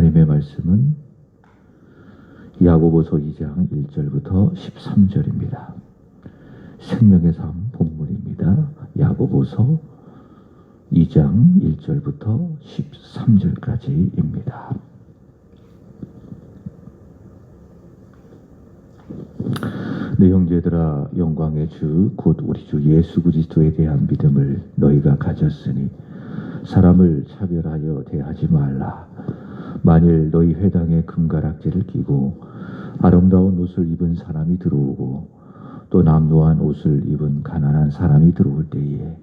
하나님의 말씀은 야고보서 2장 1절부터 13절입니다. 생명의 삶 본문입니다. 야고보서 2장 1절부터 13절까지입니다. 내 형제들아, 영광의 주 곧 우리 주 예수 그리스도에 대한 믿음을 너희가 가졌으니 사람을 차별하여 대하지 말라. 만일 너희 회당에 금가락지를 끼고 아름다운 옷을 입은 사람이 들어오고 또 남루한 옷을 입은 가난한 사람이 들어올 때에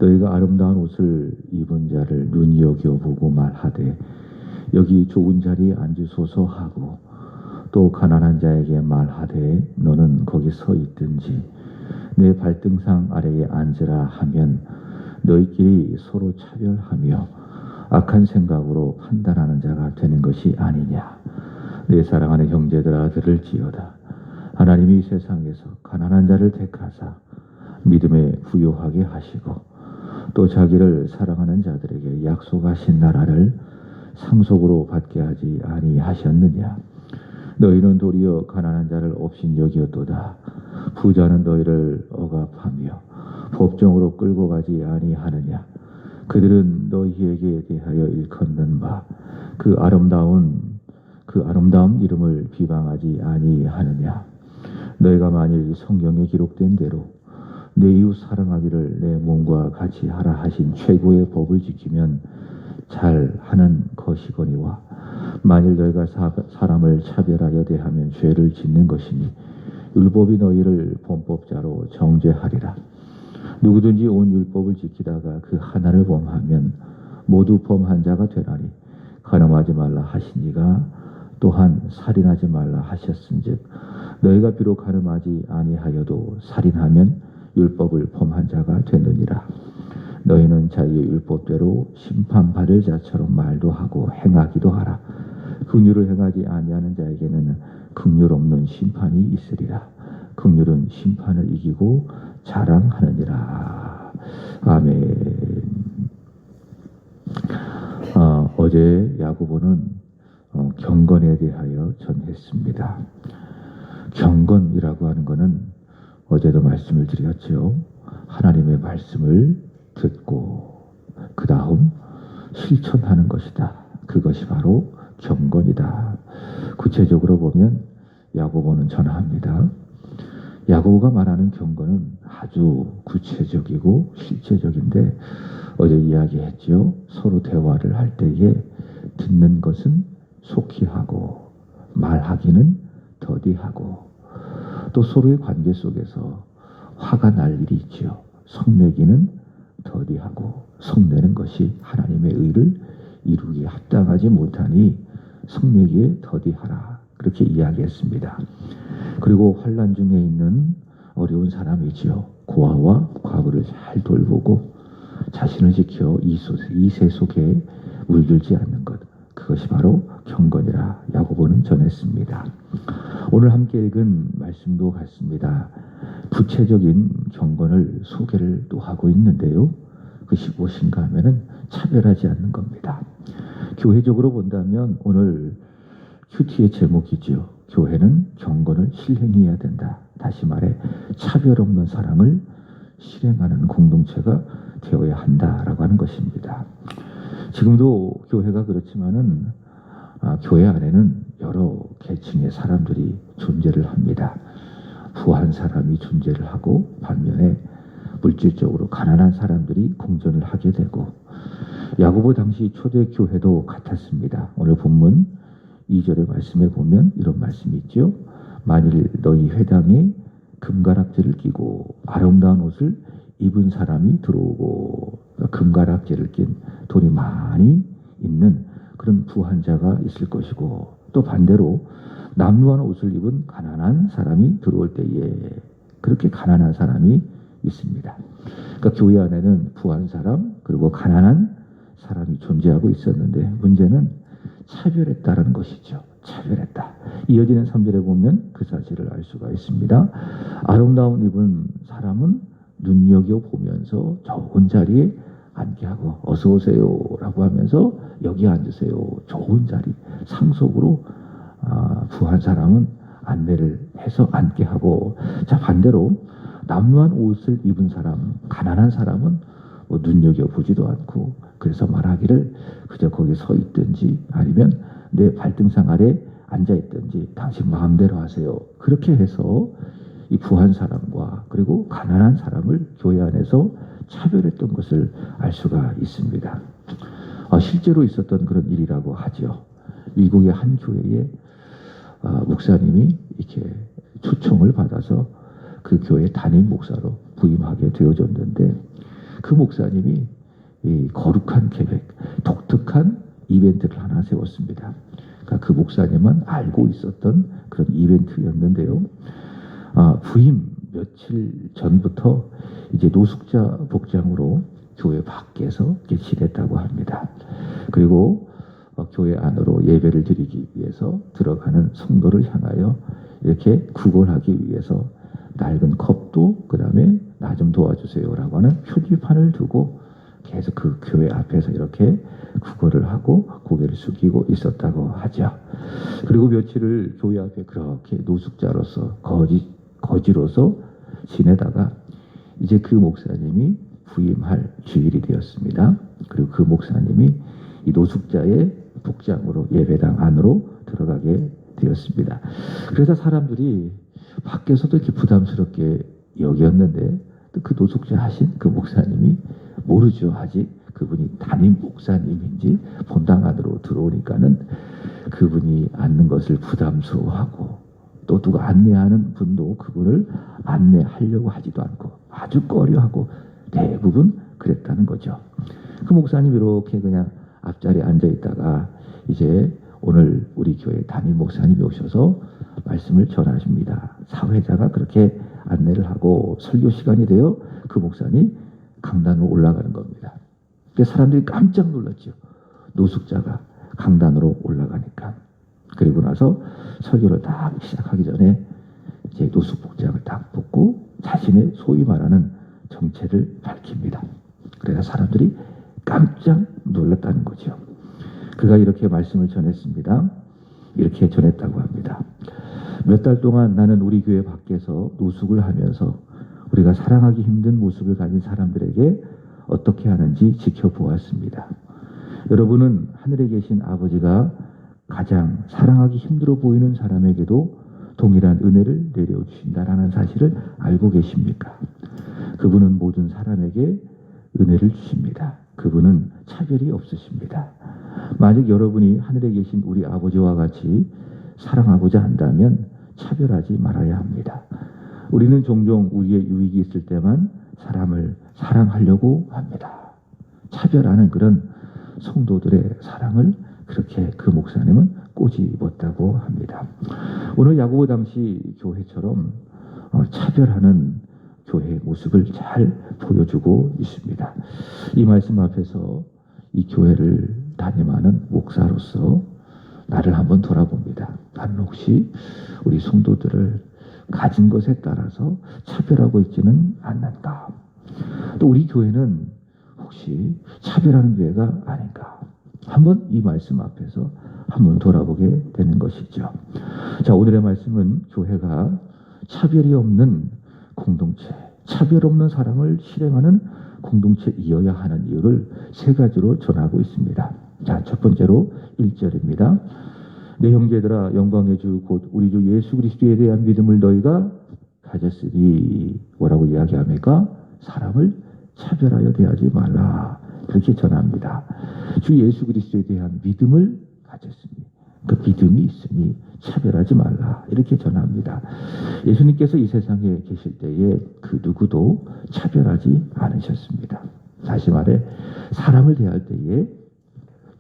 너희가 아름다운 옷을 입은 자를 눈여겨보고 말하되 여기 좋은 자리에 앉으소서 하고 또 가난한 자에게 말하되 너는 거기 서 있든지 내 발등상 아래에 앉으라 하면 너희끼리 서로 차별하며 악한 생각으로 판단하는 자가 되는 것이 아니냐. 내 사랑하는 형제들아, 들을지어다. 하나님이 세상에서 가난한 자를 택하사 믿음에 부요하게 하시고 또 자기를 사랑하는 자들에게 약속하신 나라를 상속으로 받게 하지 아니하셨느냐. 너희는 도리어 가난한 자를 업신여기었도다. 부자는 너희를 억압하며 법정으로 끌고 가지 아니하느냐. 그들은 너희에게 대하여 일컫는 바 그 아름다운 이름을 비방하지 아니하느냐. 너희가 만일 성경에 기록된 대로 내 이웃 사랑하기를 내 몸과 같이 하라 하신 최고의 법을 지키면 잘하는 것이거니와 만일 너희가 사람을 차별하여 대하면 죄를 짓는 것이니 율법이 너희를 범법자로 정죄하리라. 누구든지 온 율법을 지키다가 그 하나를 범하면 모두 범한 자가 되나니 간음하지 말라 하시니가 또한 살인하지 말라 하셨은즉 너희가 비록 간음하지 아니하여도 살인하면 율법을 범한 자가 되느니라. 너희는 자유의 율법대로 심판받을 자처럼 말도 하고 행하기도 하라. 긍휼을 행하지 아니하는 자에게는 긍휼 없는 심판이 있으리라. 긍휼은 심판을 이기고 자랑하느니라. 아멘. 어제 야고보는 경건에 대하여 전했습니다. 경건이라고 하는 것은 어제도 말씀을 드렸죠. 하나님의 말씀을 듣고 그 다음 실천하는 것이다. 그것이 바로 경건이다. 구체적으로 보면 야고보는 전합니다. 야고보가 말하는 경건은 아주 구체적이고 실제적인데 어제 이야기했죠. 서로 대화를 할 때에 듣는 것은 속히 하고 말하기는 더디하고 또 서로의 관계 속에서 화가 날 일이 있죠. 성내기는 더디하고 성내는 것이 하나님의 의를 이루기에 합당하지 못하니 성내기에 더디하라. 그렇게 이야기했습니다. 그리고 환난 중에 있는 어려운 사람이지요. 고아와 과부를 잘 돌보고 자신을 지켜 이세 속에 물들지 않는 것. 그것이 바로 경건이라 야고보는 전했습니다. 오늘 함께 읽은 말씀도 같습니다. 구체적인 경건을 소개를 또 하고 있는데요. 그것이 무엇인가 하면은 차별하지 않는 겁니다. 교회적으로 본다면 오늘 큐티의 제목이지요. 교회는 경건을 실행해야 된다. 다시 말해 차별 없는 사랑을 실행하는 공동체가 되어야 한다라고 하는 것입니다. 지금도 교회가 그렇지만은 교회 안에는 여러 계층의 사람들이 존재를 합니다. 부한 사람이 존재를 하고 반면에 물질적으로 가난한 사람들이 공존을 하게 되고 야고보 당시 초대 교회도 같았습니다. 오늘 본문 2절의 말씀에 보면 이런 말씀이 있죠. 만일 너희 회당에 금가락지를 끼고 아름다운 옷을 입은 사람이 들어오고 금가락지를 낀 돈이 많이 있는 그런 부한 자가 있을 것이고 또 반대로 남루한 옷을 입은 가난한 사람이 들어올 때에 그렇게 가난한 사람이 있습니다. 그러니까 교회 안에는 부한 사람 그리고 가난한 사람이 존재하고 있었는데 문제는 차별했다라는 것이죠. 차별했다. 이어지는 3절에 보면 그 사실을 알 수가 있습니다. 아름다운 입은 사람은 눈여겨보면서 좋은 자리에 앉게 하고 어서 오세요라고 하면서 여기 앉으세요. 좋은 자리 상속으로 부한 사람은 안내를 해서 앉게 하고, 자 반대로 남루한 옷을 입은 사람, 가난한 사람은 뭐 눈여겨보지도 않고, 그래서 말하기를 그저 거기 서 있든지 아니면 내 발등상 아래 앉아 있든지 당신 마음대로 하세요. 그렇게 해서 이 부한 사람과 그리고 가난한 사람을 교회 안에서 차별했던 것을 알 수가 있습니다. 실제로 있었던 그런 일이라고 하죠. 미국의 한 교회에 목사님이 이렇게 초청을 받아서 그 교회 담임 목사로 부임하게 되어졌는데, 그 목사님이 이 거룩한 계획, 독특한 이벤트를 하나 세웠습니다. 그러니까 그 목사님은 알고 있었던 그런 이벤트였는데요. 부임 며칠 전부터 이제 노숙자 복장으로 교회 밖에서 이렇게 지냈다고 합니다. 그리고 교회 안으로 예배를 드리기 위해서 들어가는 성도를 향하여 이렇게 구걸하기 위해서 낡은 컵도 그 다음에 나 좀 도와주세요라고 하는 표지판을 두고 계속 그 교회 앞에서 이렇게 구걸을 하고 고개를 숙이고 있었다고 하죠. 그리고 며칠을 교회 앞에 그렇게 노숙자로서 거지로서 지내다가 이제 그 목사님이 부임할 주일이 되었습니다. 그리고 그 목사님이 이 노숙자의 복장으로 예배당 안으로 들어가게 되었습니다. 그래서 사람들이 밖에서도 이렇게 부담스럽게 여겼는데, 또 그 노숙자 하신 그 목사님이 모르죠. 아직 그분이 담임 목사님인지 본당 안으로 들어오니까는 그분이 앉는 것을 부담스러워하고, 또 누가 안내하는 분도 그분을 안내하려고 하지도 않고 아주 꺼려하고 대부분 그랬다는 거죠. 그 목사님이 이렇게 그냥 앞자리에 앉아 있다가 이제 오늘 우리 교회 담임 목사님이 오셔서 말씀을 전하십니다. 사회자가 그렇게 안내를 하고 설교 시간이 되어 그 목사님 강단으로 올라가는 겁니다. 그래서 사람들이 깜짝 놀랐죠. 노숙자가 강단으로 올라가니까. 그리고 나서 설교를 딱 시작하기 전에 이제 노숙 복장을 딱 벗고 자신의 소위 말하는 정체를 밝힙니다. 그래서 사람들이 깜짝 놀랐다는 거죠. 그가 이렇게 말씀을 전했습니다. 이렇게 전했다고 합니다. 몇 달 동안 나는 우리 교회 밖에서 노숙을 하면서 우리가 사랑하기 힘든 모습을 가진 사람들에게 어떻게 하는지 지켜보았습니다. 여러분은 하늘에 계신 아버지가 가장 사랑하기 힘들어 보이는 사람에게도 동일한 은혜를 내려주신다라는 사실을 알고 계십니까? 그분은 모든 사람에게 은혜를 주십니다. 그분은 차별이 없으십니다. 만약 여러분이 하늘에 계신 우리 아버지와 같이 사랑하고자 한다면 차별하지 말아야 합니다. 우리는 종종 우리의 유익이 있을 때만 사람을 사랑하려고 합니다. 차별하는 그런 성도들의 사랑을 그렇게 그 목사님은 꼬집었다고 합니다. 오늘 야고보 당시 교회처럼 차별하는 교회의 모습을 잘 보여주고 있습니다. 이 말씀 앞에서 이 교회를 담임하는 목사로서 나를 한번 돌아봅니다. 나는 혹시 우리 성도들을 가진 것에 따라서 차별하고 있지는 않는가? 또 우리 교회는 혹시 차별하는 교회가 아닌가? 한번 이 말씀 앞에서 한번 돌아보게 되는 것이죠. 자, 오늘의 말씀은 교회가 차별이 없는 공동체, 차별 없는 사랑을 실행하는 공동체이어야 하는 이유를 세 가지로 전하고 있습니다. 자, 첫 번째로 1절입니다. 내 형제들아, 영광의 주 곧 우리 주 예수 그리스도에 대한 믿음을 너희가 가졌으니, 뭐라고 이야기합니까? 사람을 차별하여 대하지 말라. 그렇게 전합니다. 주 예수 그리스도에 대한 믿음을 가졌으니, 그 믿음이 있으니 차별하지 말라. 이렇게 전합니다. 예수님께서 이 세상에 계실 때에 그 누구도 차별하지 않으셨습니다. 다시 말해 사람을 대할 때에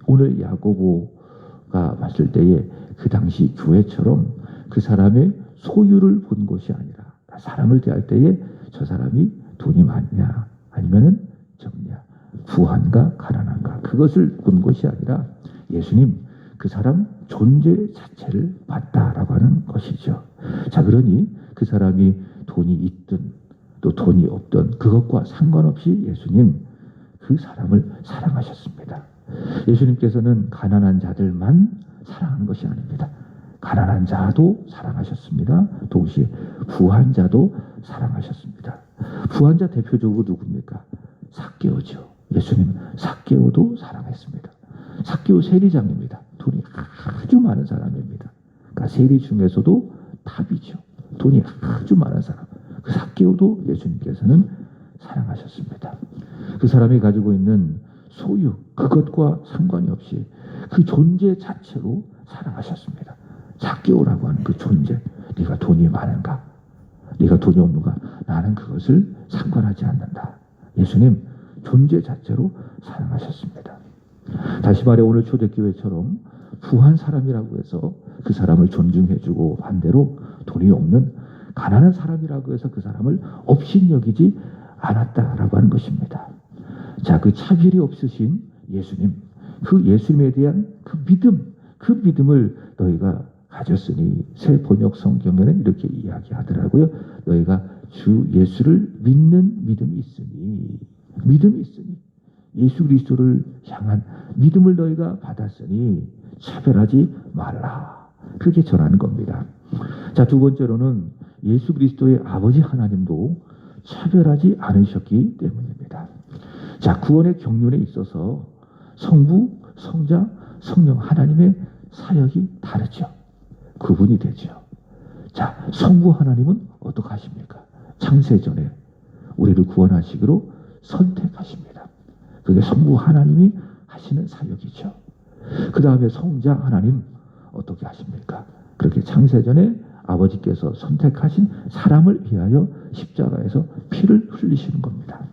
오늘 야고보가 봤을 때에 그 당시 교회처럼 그 사람의 소유를 본 것이 아니라 사람을 대할 때에 저 사람이 돈이 많냐 아니면은 적냐, 부한가 가난한가, 그것을 본 것이 아니라 예수님 그 사람 존재 자체를 봤다라고 하는 것이죠. 자, 그러니 그 사람이 돈이 있든 또 돈이 없든 그것과 상관없이 예수님 그 사람을 사랑하셨습니다. 예수님께서는 가난한 자들만 사랑하는 것이 아닙니다. 가난한 자도 사랑하셨습니다. 동시에 부한 자도 사랑하셨습니다. 부한 자 대표적으로 누굽니까? 삭개오죠. 예수님 삭개오도 사랑했습니다. 삭개오 세리장입니다. 돈이 아주 많은 사람입니다. 그러니까 세리 중에서도 탑이죠. 돈이 아주 많은 사람. 그 삭개오도 예수님께서는 사랑하셨습니다. 그 사람이 가지고 있는 소유, 그것과 상관이 없이 그 존재 자체로 사랑하셨습니다. 삭개오라고 하는 그 존재, 네가 돈이 많은가? 네가 돈이 없는가? 나는 그것을 상관하지 않는다. 예수님 존재 자체로 사랑하셨습니다. 다시 말해 오늘 초대교회처럼 부한 사람이라고 해서 그 사람을 존중해주고 반대로 돈이 없는 가난한 사람이라고 해서 그 사람을 업신여기지 않았다라고 하는 것입니다. 자, 그 차별이 없으신 예수님, 그 예수님에 대한 그 믿음을 너희가 가졌으니 새 번역 성경에는 이렇게 이야기하더라고요. 너희가 주 예수를 믿는 믿음이 있으니 예수 그리스도를 향한 믿음을 너희가 받았으니 차별하지 말라. 그렇게 전하는 겁니다. 자, 두 번째로는 예수 그리스도의 아버지 하나님도 차별하지 않으셨기 때문입니다. 자, 구원의 경륜에 있어서 성부, 성자, 성령 하나님의 사역이 다르죠. 구분이 되죠. 자, 성부 하나님은 어떻게 하십니까? 창세전에 우리를 구원하시기로 선택하십니다. 그게 성부 하나님이 하시는 사역이죠. 그 다음에 성자 하나님 어떻게 하십니까? 그렇게 창세전에 아버지께서 선택하신 사람을 위하여 십자가에서 피를 흘리시는 겁니다.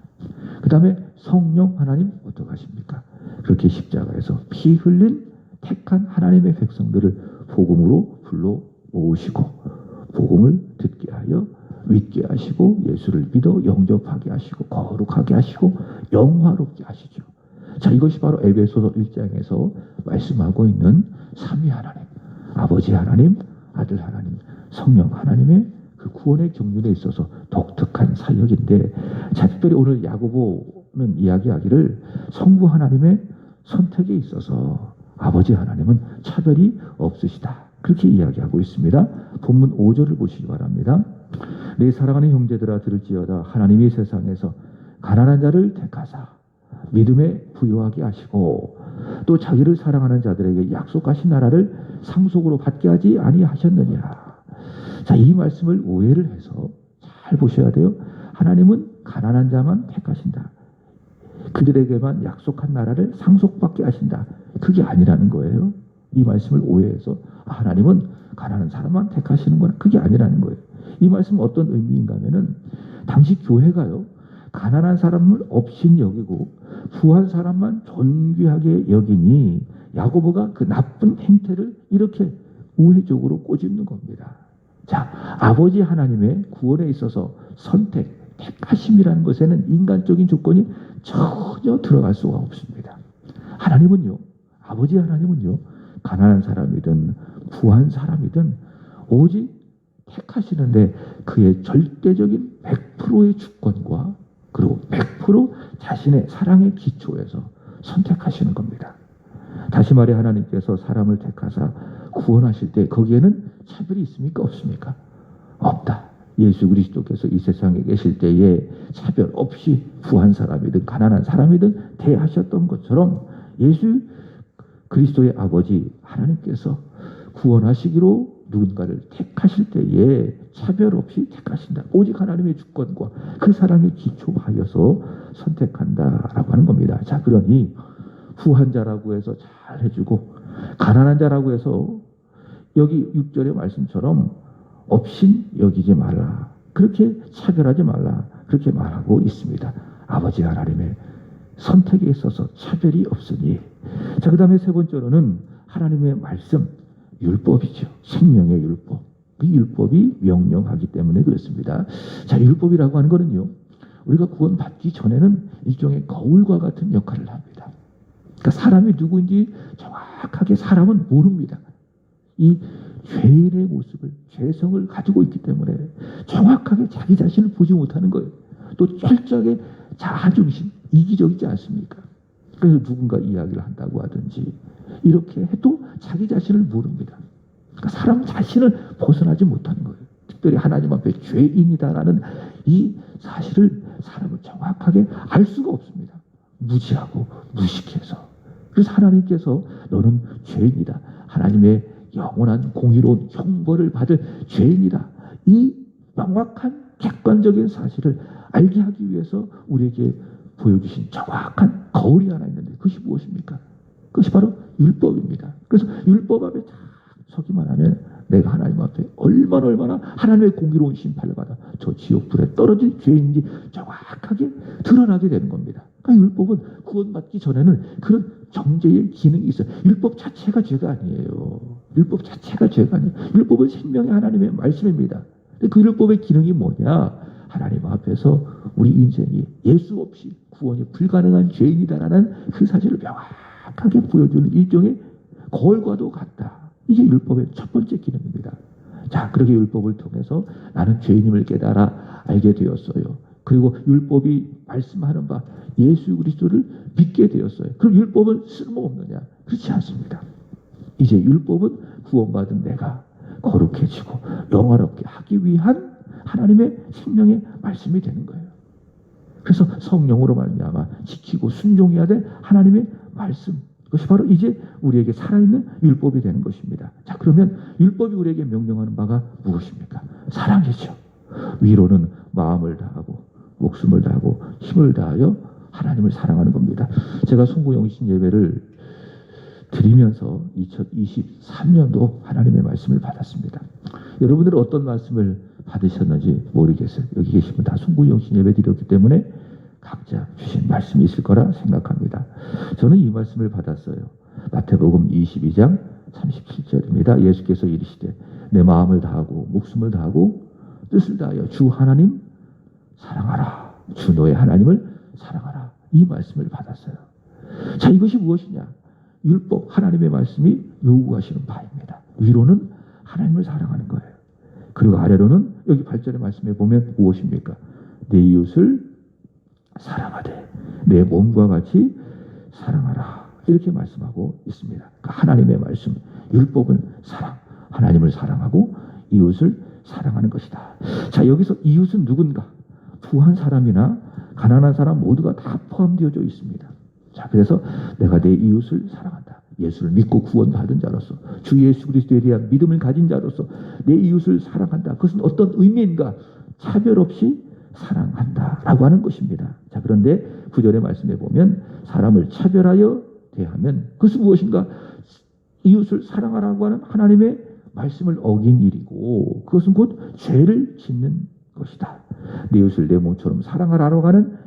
그 다음에 성령 하나님 어떻게 하십니까? 그렇게 십자가에서 피 흘린 택한 하나님의 백성들을 복음으로 불러 모으시고 복음을 듣게 하여 믿게 하시고 예수를 믿어 영접하게 하시고 거룩하게 하시고 영화롭게 하시죠. 자, 이것이 바로 에베소서 1장에서 말씀하고 있는 삼위 하나님, 아버지 하나님, 아들 하나님, 성령 하나님의 그 구원의 경륜에 있어서 독특한 사역인데, 자, 특별히 오늘 야고보는 이야기하기를 성부 하나님의 선택에 있어서 아버지 하나님은 차별이 없으시다. 그렇게 이야기하고 있습니다. 본문 5절을 보시기 바랍니다. 내 사랑하는 형제들아 들을지어다. 하나님이 세상에서 가난한 자를 택하사 믿음에 부요하게 하시고 또 자기를 사랑하는 자들에게 약속하신 나라를 상속으로 받게 하지 아니하셨느냐. 자, 이 말씀을 오해를 해서 잘 보셔야 돼요. 하나님은 가난한 자만 택하신다. 그들에게만 약속한 나라를 상속받게 하신다. 그게 아니라는 거예요. 이 말씀을 오해해서 하나님은 가난한 사람만 택하시는구나. 그게 아니라는 거예요. 이 말씀은 어떤 의미인가 하면은 당시 교회가요, 가난한 사람을 업신 여기고 부한 사람만 존귀하게 여기니 야고보가 그 나쁜 행태를 이렇게 우회적으로 꼬집는 겁니다. 자, 아버지 하나님의 구원에 있어서 선택, 택하심이라는 것에는 인간적인 조건이 전혀 들어갈 수가 없습니다. 하나님은요, 아버지 하나님은요, 가난한 사람이든 부한 사람이든 오직 택하시는데 그의 절대적인 100%의 주권과 그리고 100% 자신의 사랑의 기초에서 선택하시는 겁니다. 다시 말해 하나님께서 사람을 택하사 구원하실 때 거기에는 차별이 있습니까? 없습니까? 없다. 예수 그리스도께서 이 세상에 계실 때에 차별 없이 부한 사람이든 가난한 사람이든 대하셨던 것처럼 예수 그리스도의 아버지 하나님께서 구원하시기로 누군가를 택하실 때에 차별 없이 택하신다. 오직 하나님의 주권과 그 사랑에 기초하여서 선택한다라고 하는 겁니다. 자, 그러니 부한 자라고 해서 잘 해주고 가난한 자라고 해서 여기 6절의 말씀처럼 업신 여기지 말라. 그렇게 차별하지 말라. 그렇게 말하고 있습니다. 아버지 하나님의 선택에 있어서 차별이 없으니. 자, 그 다음에 세 번째로는 하나님의 말씀, 율법이죠. 생명의 율법. 그 율법이 명령하기 때문에 그렇습니다. 자, 율법이라고 하는 거는요, 우리가 구원받기 전에는 일종의 거울과 같은 역할을 합니다. 그러니까 사람이 누구인지 정확하게 사람은 모릅니다. 이 죄인의 모습을, 죄성을 가지고 있기 때문에 정확하게 자기 자신을 보지 못하는 거예요. 또 철저하게 자아중심, 이기적이지 않습니까? 그래서 누군가 이야기를 한다고 하든지 이렇게 해도 자기 자신을 모릅니다. 그러니까 사람 자신을 벗어나지 못하는 거예요. 특별히 하나님 앞에 죄인이다라는 이 사실을 사람은 정확하게 알 수가 없습니다. 무지하고 무식해서. 그래서 하나님께서 너는 죄인이다. 하나님의 영원한 공의로운 형벌을 받을 죄인이다. 이 명확한 객관적인 사실을 알게 하기 위해서 우리에게 보여주신 정확한 거울이 하나 있는데 그것이 무엇입니까? 그것이 바로 율법입니다. 그래서 율법 앞에 딱 서기만 하면 내가 하나님 앞에 얼마나 하나님의 공의로운 심판을 받아 저 지옥불에 떨어질 죄인인지 정확하게 드러나게 되는 겁니다. 그러니까 율법은 구원받기 전에는 그런 정죄의 기능이 있어요. 율법 자체가 죄가 아니에요. 율법 자체가 죄가 아니에요. 율법은 생명의 하나님의 말씀입니다. 그 율법의 기능이 뭐냐? 하나님 앞에서 우리 인생이 예수 없이 구원이 불가능한 죄인이다라는 그 사실을 명확하게 보여주는 일종의 거울과도 같다. 이게 율법의 첫 번째 기능입니다. 자, 그렇게 율법을 통해서 나는 죄인임을 깨달아 알게 되었어요. 그리고 율법이 말씀하는 바 예수 그리스도를 믿게 되었어요. 그럼 율법은 쓸모없느냐? 그렇지 않습니다. 이제 율법은 구원받은 내가 거룩해지고 영화롭게 하기 위한 하나님의 생명의 말씀이 되는 거예요. 그래서 성령으로 말미암아 지키고 순종해야 될 하나님의 말씀, 그것이 바로 이제 우리에게 살아있는 율법이 되는 것입니다. 자, 그러면 율법이 우리에게 명령하는 바가 무엇입니까? 사랑이죠. 위로는 마음을 다하고 목숨을 다하고 힘을 다하여 하나님을 사랑하는 겁니다. 제가 송구영신 예배를 드리면서 2023년도 하나님의 말씀을 받았습니다. 여러분들은 어떤 말씀을 받으셨는지 모르겠어요. 여기 계신 분 다 송구영신 예배 드렸기 때문에 각자 주신 말씀이 있을 거라 생각합니다. 저는 이 말씀을 받았어요. 마태복음 22장 37절입니다. 예수께서 이르시되 내 마음을 다하고 목숨을 다하고 뜻을 다하여 주 하나님 사랑하라. 주 너의 하나님을 사랑하라. 이 말씀을 받았어요. 자, 이것이 무엇이냐? 율법, 하나님의 말씀이 요구하시는 바입니다. 위로는 하나님을 사랑하는 거예요. 그리고 아래로는 여기 8절의 말씀에 보면 무엇입니까? 내 이웃을 사랑하되 내 몸과 같이 사랑하라. 이렇게 말씀하고 있습니다. 그러니까 하나님의 말씀, 율법은 사랑, 하나님을 사랑하고 이웃을 사랑하는 것이다. 자, 여기서 이웃은 누군가? 부한 사람이나 가난한 사람 모두가 다 포함되어져 있습니다. 자, 그래서 내가 내 이웃을 사랑한다. 예수를 믿고 구원받은 자로서, 주 예수 그리스도에 대한 믿음을 가진 자로서 내 이웃을 사랑한다. 그것은 어떤 의미인가? 차별 없이 사랑한다라고 하는 것입니다. 자, 그런데 9절의 말씀에 보면 사람을 차별하여 대하면 그것은 무엇인가? 이웃을 사랑하라고 하는 하나님의 말씀을 어긴 일이고 그것은 곧 죄를 짓는 것이다. 내 이웃을 내 몸처럼 사랑하라고 하는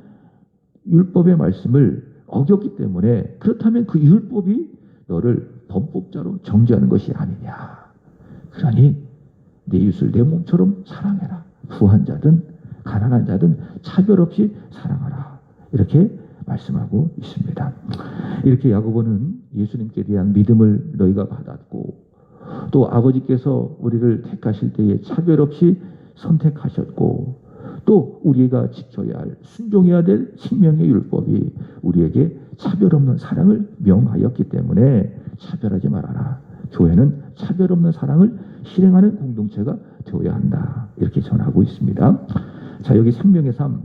율법의 말씀을 어겼기 때문에 그렇다면 그 율법이 너를 범법자로 정죄하는 것이 아니냐. 그러니 내 이웃을 내 몸처럼 사랑해라. 부한 자든 가난한 자든 차별 없이 사랑하라. 이렇게 말씀하고 있습니다. 이렇게 야고보는 예수님께 대한 믿음을 너희가 받았고 또 아버지께서 우리를 택하실 때에 차별 없이 선택하셨고 또 우리가 지켜야 할 순종해야 될 생명의 율법이 우리에게 차별 없는 사랑을 명하였기 때문에 차별하지 말아라. 교회는 차별 없는 사랑을 실행하는 공동체가 되어야 한다. 이렇게 전하고 있습니다. 자, 여기 생명의 삶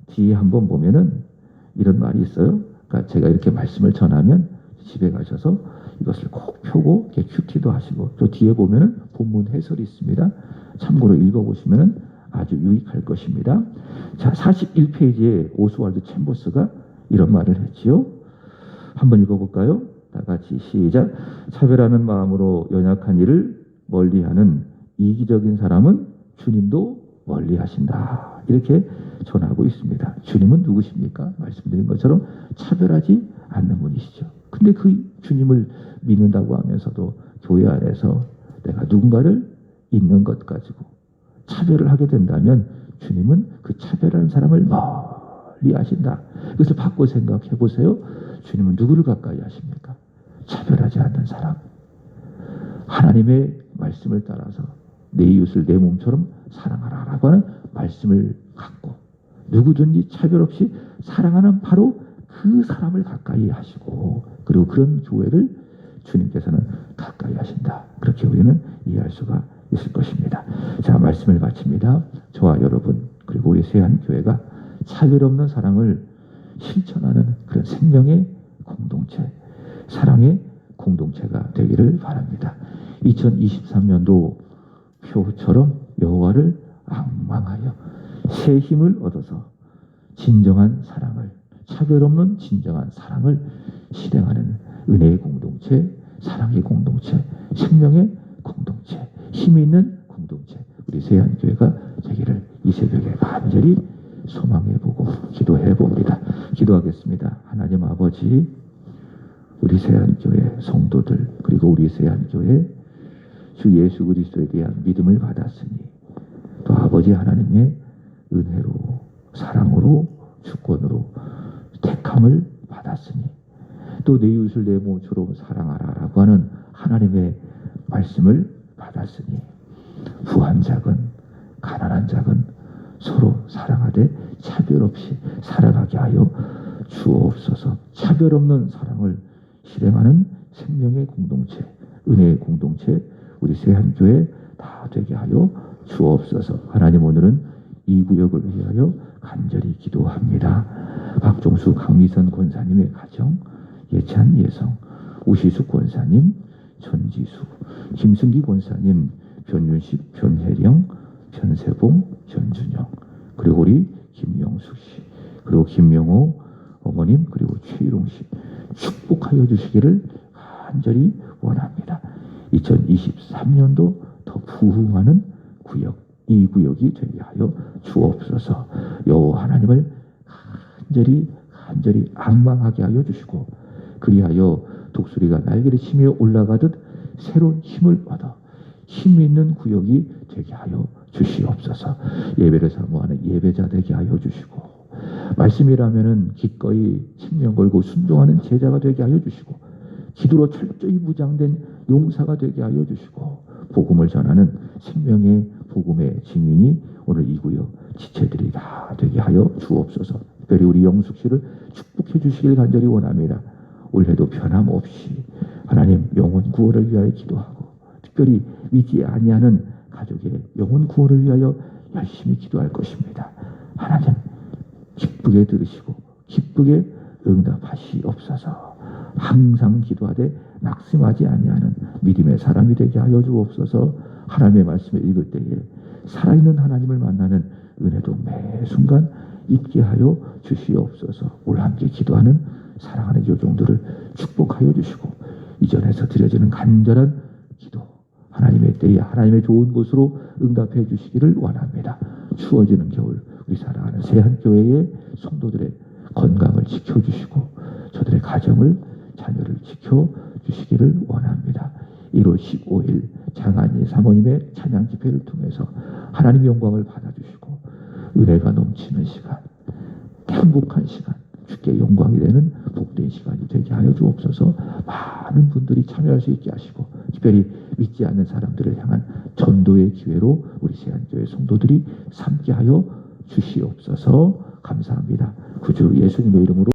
뒤에 한번 보면은 이런 말이 있어요. 그러니까 제가 이렇게 말씀을 전하면 집에 가셔서 이것을 꼭 펴고 이렇게 큐티도 하시고 저 뒤에 보면은 본문 해설이 있습니다. 참고로 읽어보시면은 아주 유익할 것입니다. 자, 41페이지에 오스왈드 챔버스가 이런 말을 했지요. 한번 읽어볼까요? 다 같이 시작. 차별하는 마음으로 연약한 이를 멀리하는 이기적인 사람은 주님도 멀리하신다. 이렇게 전하고 있습니다. 주님은 누구십니까? 말씀드린 것처럼 차별하지 않는 분이시죠. 근데 그 주님을 믿는다고 하면서도 교회 안에서 내가 누군가를 있는 것 가지고 차별을 하게 된다면 주님은 그 차별하는 사람을 멀리 하신다. 그래서 바꿔 생각해 보세요. 주님은 누구를 가까이 하십니까? 차별하지 않는 사람. 하나님의 말씀을 따라서 내 이웃을 내 몸처럼 사랑하라라고 하는 말씀을 갖고 누구든지 차별 없이 사랑하는 바로 그 사람을 가까이 하시고, 그리고 그런 교회를 주님께서는 가까이 하신다. 그렇게 우리는 이해할 수가 있을 것입니다. 자, 말씀을 마칩니다. 저와 여러분, 그리고 우리 세한교회가 차별 없는 사랑을 실천하는 그런 생명의 공동체, 사랑의 공동체가 되기를 바랍니다. 2023년도 표처럼 여호와를 앙망하여 새 힘을 얻어서 진정한 사랑을, 차별 없는 진정한 사랑을 실행하는 은혜의 공동체, 사랑의 공동체, 생명의 공동체, 힘이 있는 공동체, 우리 세한교회가 되기를 이 새벽에 간절히 소망해보고 기도해봅니다. 기도하겠습니다. 하나님 아버지, 우리 세한교회 성도들, 그리고 우리 세한교회 주 예수 그리스도에 대한 믿음을 받았으니, 또 아버지 하나님의 은혜로, 사랑으로, 주권으로 택함을 받았으니, 또 내 이웃을 내 몸처럼 사랑하라라고 하는 하나님의 말씀을 받았으니, 부한 자건 가난한 자건 서로 사랑하되 차별 없이 살아가게 하여 주옵소서. 차별 없는 사랑을 실행하는 생명의 공동체, 은혜의 공동체, 우리 세한교회 다 되게 하여 주옵소서. 하나님, 오늘은 이 구역을 위하여 간절히 기도합니다. 박종수 강미선 권사님의 가정, 예찬 예성, 우시숙 권사님, 전지수, 김승기 권사님, 변윤식, 변혜령, 변세봉, 변준영, 그리고 우리 김영숙 씨, 그리고 김명호 어머님, 그리고 최일홍 씨 축복하여 주시기를 간절히 원합니다. 2023년도 더 부흥하는 구역, 이 구역이 되게 하여 주옵소서. 여호와 하나님을 간절히 앙망하게 하여 주시고, 그리하여 독수리가 날개를 치며 올라가듯 새로운 힘을 얻어 힘 있는 구역이 되게 하여 주시옵소서. 예배를 사모하는 예배자 되게 하여 주시고, 말씀이라면은 기꺼이 생명 걸고 순종하는 제자가 되게 하여 주시고, 기도로 철저히 무장된 용사가 되게 하여 주시고, 복음을 전하는 생명의 복음의 증인이 오늘 이 구역 지체들이 다 되게 하여 주옵소서. 특별히 우리 영숙 씨를 축복해 주시길 간절히 원합니다. 올해도 변함없이 하나님 영혼 구원을 위하여 기도하고, 특별히 믿지 아니하는 가족의 영혼 구원을 위하여 열심히 기도할 것입니다. 하나님 기쁘게 들으시고 기쁘게 응답하시옵소서. 항상 기도하되 낙심하지 아니하는 믿음의 사람이 되게 하여 주옵소서. 하나님의 말씀을 읽을 때에 살아있는 하나님을 만나는 은혜도 매 순간 있게 하여 주시옵소서. 올 함께 기도하는 사랑하는 교종들을 축복하여 주시고, 이전에서 드려지는 간절한 기도, 하나님의 때에 하나님의 좋은 곳으로 응답해 주시기를 원합니다. 추워지는 겨울, 우리 사랑하는 세한교회의 성도들의 건강을 지켜주시고, 저들의 가정을, 자녀를 지켜주시기를 원합니다. 1월 15일 장안리 사모님의 찬양 집회를 통해서 하나님의 영광을 받아주시고, 은혜가 넘치는 시간, 행복한 시간, 주께 영광이 되는 복된 시간이 되게 하여 주옵소서. 많은 분들이 참여할 수 있게 하시고, 특별히 믿지 않는 사람들을 향한 전도의 기회로 우리 세한교회 성도들이 삼게 하여 주시옵소서. 감사합니다. 구주 예수님의 이름으로